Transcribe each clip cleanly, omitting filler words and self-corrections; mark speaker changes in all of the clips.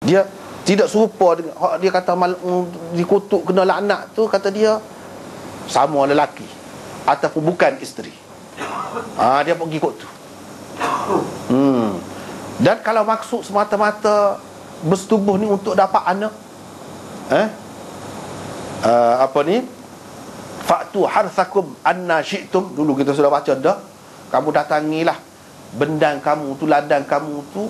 Speaker 1: Dia tidak serupa dengan dia kata dikutuk kena laknat tu, kata dia sama lelaki ataupun bukan isteri. Dia pergi kot tu. Dan kalau maksud semata-mata bersetubuh ni untuk dapat anak, fa'tu harthakum anna syi'tum, dulu kita sudah baca dah. Kamu datangilah bendang kamu tu, ladang kamu tu.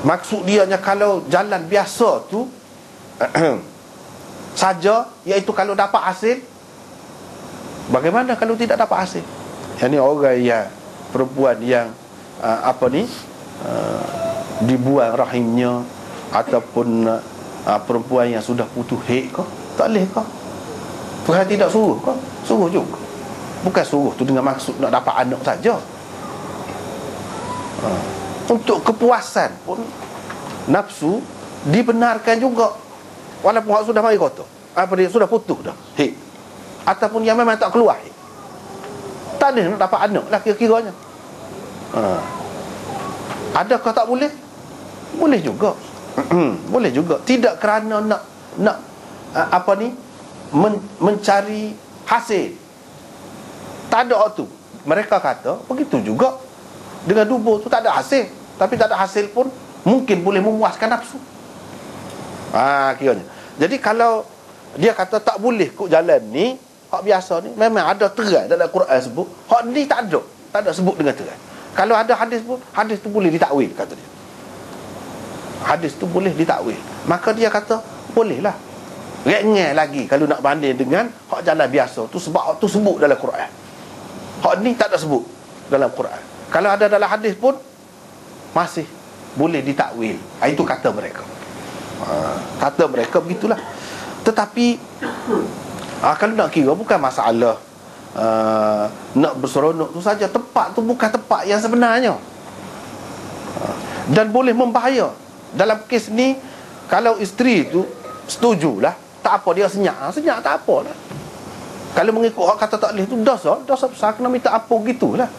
Speaker 1: Maksud dia nya kalau jalan biasa tu saja, iaitu kalau dapat hasil. Bagaimana kalau tidak dapat hasil? Yang ni orang yang perempuan yang dibuang rahimnya, ataupun perempuan yang sudah putus haid ke, tak boleh ke? Tuhan tidak suruh ke? Suruh juga. Bukan suruh tu dengan maksud nak dapat anak saja. Untuk kepuasan pun nafsu dibenarkan juga, walaupun hak sudah mari kotor, dia sudah putus dah haid, ataupun yang memang tak keluar haid, tak ada nak dapat anak lah kira-kiranya. Adakah tak boleh? Boleh juga. Boleh juga. Tidak kerana nak mencari hasil. Tak ada waktu. Mereka kata begitu juga dengan dubur tu, tak ada hasil, tapi tak ada hasil pun mungkin boleh memuaskan nafsu. Kiranya. Jadi kalau dia kata tak boleh kok jalan ni, hak biasa ni, memang ada terang dalam Quran sebut. Hak ni tak ada sebut dengan terang. Kalau ada hadis pun, hadis tu boleh ditakwil, kata dia. Hadis tu boleh ditakwil. Maka dia kata bolehlah. Rengeh lagi kalau nak banding dengan hak jalan biasa tu, sebab hak tu sebut dalam Quran. Hak ni tak ada sebut dalam Quran. Kalau ada dalam hadis pun masih boleh ditakwil. Itu kata mereka. Kata mereka begitulah. Tetapi kalau nak kira, bukan masalah nak berseronok tu saja. Tempat tu bukan tempat yang sebenarnya, dan boleh membahaya. Dalam kes ni, kalau isteri tu setujulah, tak apa, dia senyap tak apalah. Kalau mengikut hak kata tak boleh tu, dosa besar, kena minta apa gitulah.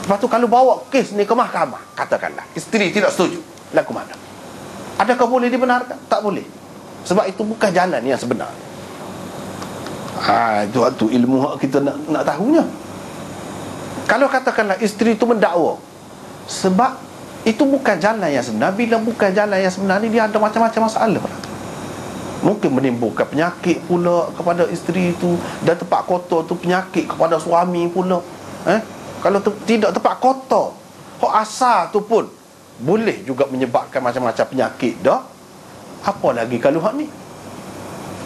Speaker 1: Lepas tu kalau bawa kes ni ke mahkamah, katakanlah isteri tidak setuju, laku mana? Adakah boleh dibenarkan? Tak boleh. Sebab itu bukan jalan yang sebenar. Itu waktu ilmu hak kita nak tahunya. Kalau katakanlah isteri itu mendakwa, sebab itu bukan jalan yang sebenar. Bila bukan jalan yang sebenar ni, dia ada macam-macam masalah. Mungkin menimbulkan penyakit pula kepada isteri itu, dan tempat kotor tu penyakit kepada suami pula. Kalau tidak tempat kotor, hak asal tu pun boleh juga menyebabkan macam-macam penyakit dah. Apa lagi kalau hak ni?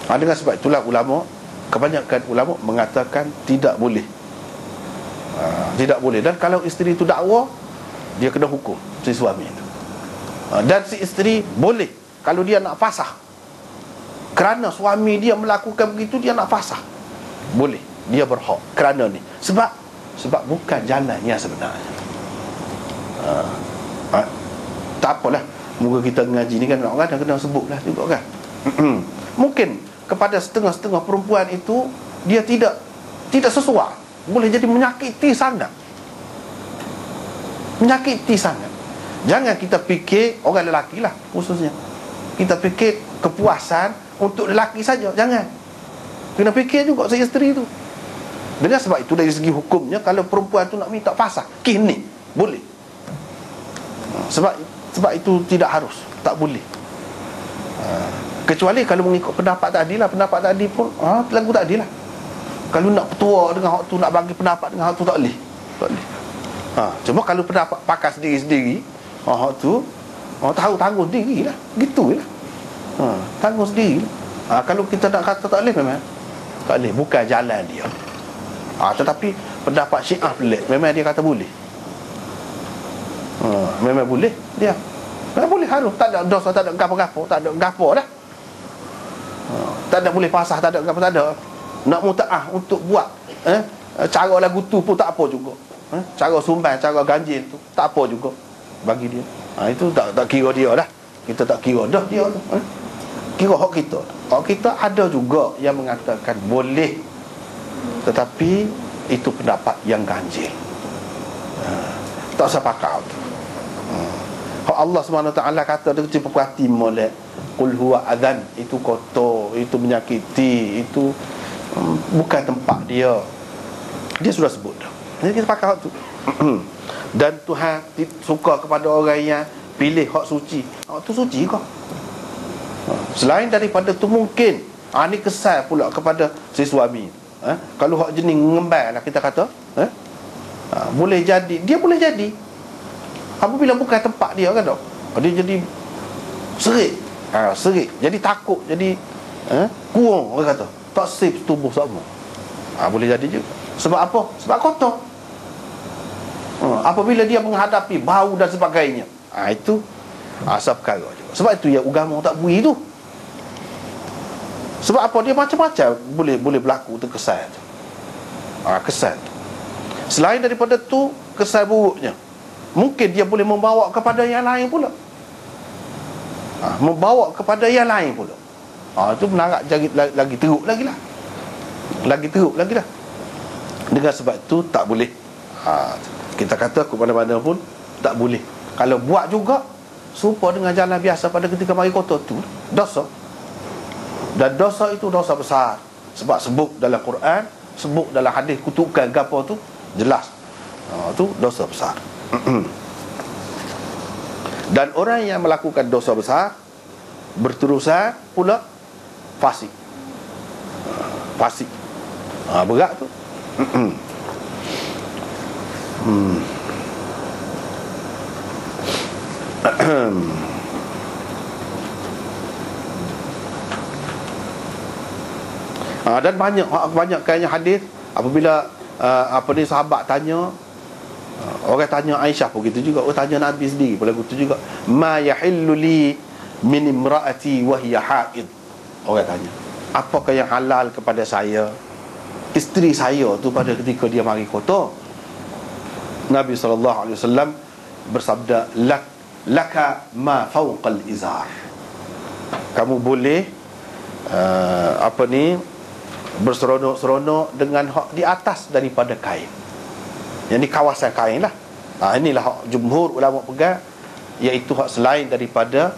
Speaker 1: Dengan sebab itulah kebanyakan ulama mengatakan tidak boleh. Tidak boleh. Dan kalau isteri itu dakwa, dia kena hukum si suami itu. Dan si isteri boleh, kalau dia nak fasah, kerana suami dia melakukan begitu, dia nak fasah, boleh, dia berhak kerana ni. Sebab bukan jalan yang sebenarnya. Tak apalah, moga kita ngaji ni kan orang kena sebutlah juga kan. Mungkin kepada setengah-setengah perempuan itu, dia tidak sesuai, boleh jadi menyakiti sangat. Jangan kita fikir orang lelaki lah khususnya, kita fikir kepuasan untuk lelaki saja. Jangan. Kena fikir juga si isteri tu. Dengan sebab itu, dari segi hukumnya, kalau perempuan tu nak minta fasah, kini boleh. Sebab itu tidak harus, tak boleh. Kecuali kalau mengikut pendapat tadi lah. Pendapat tadi pun lagu tadi lah. Kalau nak petua dengan hak tu, nak bagi pendapat dengan hak tu, tak boleh. Cuma kalau pendapat pakar sendiri-sendiri, hak tu tahu tanggung sendiri lah. Gitu lah. Tanggung sendiri lah. Kalau kita nak kata tak boleh, memang tak boleh. Bukan jalan dia. Tetapi pendapat Syiah pelik, memang dia kata boleh. Memang boleh dia. Memang boleh, harus. Tak ada dosa, tak ada gapo-gapo, tak ada gapo dah. Tak ada boleh pasah, tak ada gapo, tak ada. Nak mutaah untuk buat cara lagu tu pun tak apa juga. Cara sumbang, cara ganjil tu tak apa juga bagi dia. Itu tak kira dia dah. Kita tak kira dah dia tu. Kira hak kita. Hak kita ada juga yang mengatakan boleh, tetapi itu pendapat yang ganjil. Tak usah pakai tu. Allah SWT kata dia tipu hati molek, qul huwa adzan, itu kotor, itu menyakiti, itu bukan tempat dia. Dia sudah sebut dah. Jadi kita pakai hak tu. Dan Tuhan suka kepada orang yang pilih hak suci. Hak tu suci kau. Selain daripada tu mungkin ni kesal pula kepada si suami. Kalau hak jenis ngembal lah kita kata, boleh jadi, dia boleh jadi apabila bukan tempat dia kan, dia jadi serik, serik, jadi takut, jadi kurang, orang kata tak safe tubuh sama. Boleh jadi juga. Sebab apa? Sebab kotor. Apabila dia menghadapi bau dan sebagainya, itu asal perkara juga. Sebab itu yang agama tak bui tu. Sebab apa? Dia macam-macam boleh berlaku tu kesan tu. Kesan tu. Selain daripada tu, kesan buruknya, mungkin dia boleh membawa kepada yang lain pula. Membawa kepada yang lain pula. Itu menarak lagi teruk lagi lah. Lagi teruk lagi lah. Dengan sebab itu tak boleh. Kita kata ke mana-mana pun tak boleh. Kalau buat juga serupa dengan jalan biasa pada ketika mari kotor tu, dosa. Dan dosa itu dosa besar. Sebab sebut dalam Quran, sebut dalam hadis kutukan gapo tu jelas. Itu dosa besar. Dan orang yang melakukan dosa besar berterusan pula fasik. Fasik. Berat tu. Dan banyak kayaknya hadis apabila sahabat tanya, orang tanya Aisyah pun gitu juga, orang tanya Nabi sendiri pun lagu tu juga, ma yahillu li min imraati wa hiya haid. Orang tanya, apakah yang halal kepada saya, isteri saya tu pada ketika dia mari kotor? Nabi SAW bersabda, laka ma fawqal izar. Kamu boleh berseronok-seronok dengan hak di atas daripada kain. Yang ni kawasan kain lah. Inilah hak jumhur ulama pegang, iaitu hak selain daripada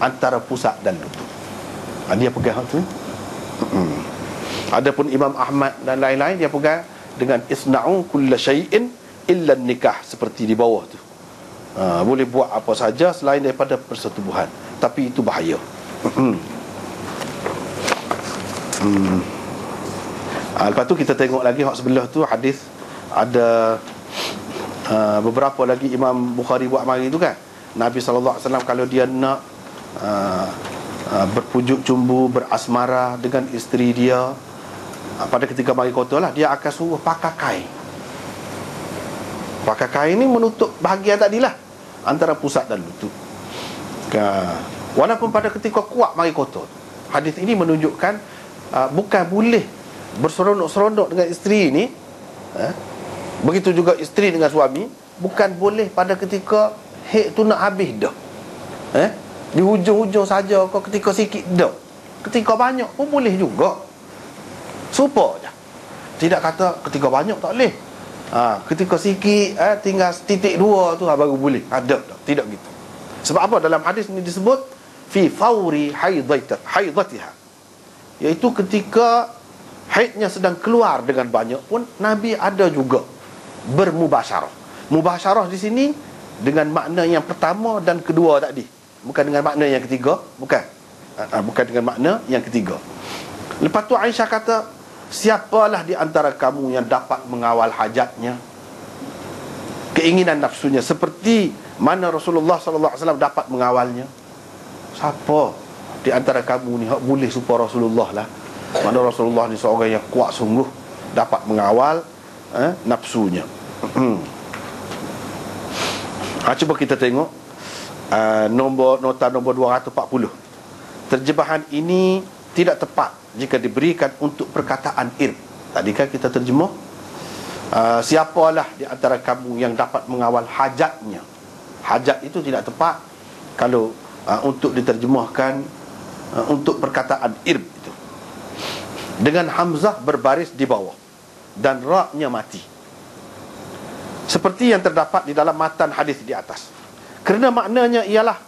Speaker 1: antara pusat dan lutut. Dia pegang hak tu. Adapun Imam Ahmad dan lain-lain, dia pegang dengan isna'u kulla syai'in illa nikah, seperti di bawah tu. Boleh buat apa saja selain daripada persetubuhan, tapi itu bahaya. Lepas tu kita tengok lagi hak sebelah tu, hadis ada beberapa lagi Imam Bukhari buat mari tu kan. Nabi SAW kalau dia nak berpujuk cumbu, berasmara dengan isteri dia, pada ketika mari kotor lah, dia akan suruh pakai kain. Pakai kain ni menutup bahagian tadi lah, antara pusat dan lutut. Walaupun pada ketika kuat mari kotor, hadis ini menunjukkan bukan boleh berseronok-seronok dengan isteri ni, begitu juga isteri dengan suami, bukan boleh pada ketika haid tu nak habis dah, di hujung-hujung saja, kau ketika sikit dah, ketika banyak pun boleh juga. Supa je. Tidak kata ketika banyak tak boleh, ketika sikit, tinggal titik dua tu baru boleh. Tidak gitu. Sebab apa? Dalam hadis ini disebut fi fauri haidatiha, iaitu ketika haidnya sedang keluar dengan banyak pun Nabi ada juga bermubasyarah. Mubasyarah di sini dengan makna yang pertama dan kedua tadi, bukan dengan makna yang ketiga, bukan dengan makna yang ketiga. Lepas tu Aisyah kata, siapalah di antara kamu yang dapat mengawal hajatnya, keinginan nafsunya, seperti mana Rasulullah SAW dapat mengawalnya? Siapa di antara kamu ni hak boleh supaya Rasulullah lah? Mana Rasulullah ni seorang yang kuat sungguh, dapat mengawal nafsunya. Cuba kita tengok nota nombor 240. Terjemahan ini tidak tepat jika diberikan untuk perkataan irb. Tadi kan kita terjemah, siapalah di antara kamu yang dapat mengawal hajatnya. Hajat itu tidak tepat kalau untuk diterjemahkan untuk perkataan irb itu. Dengan hamzah berbaris di bawah dan ra-nya mati, seperti yang terdapat di dalam matan hadis di atas. Kerana maknanya ialah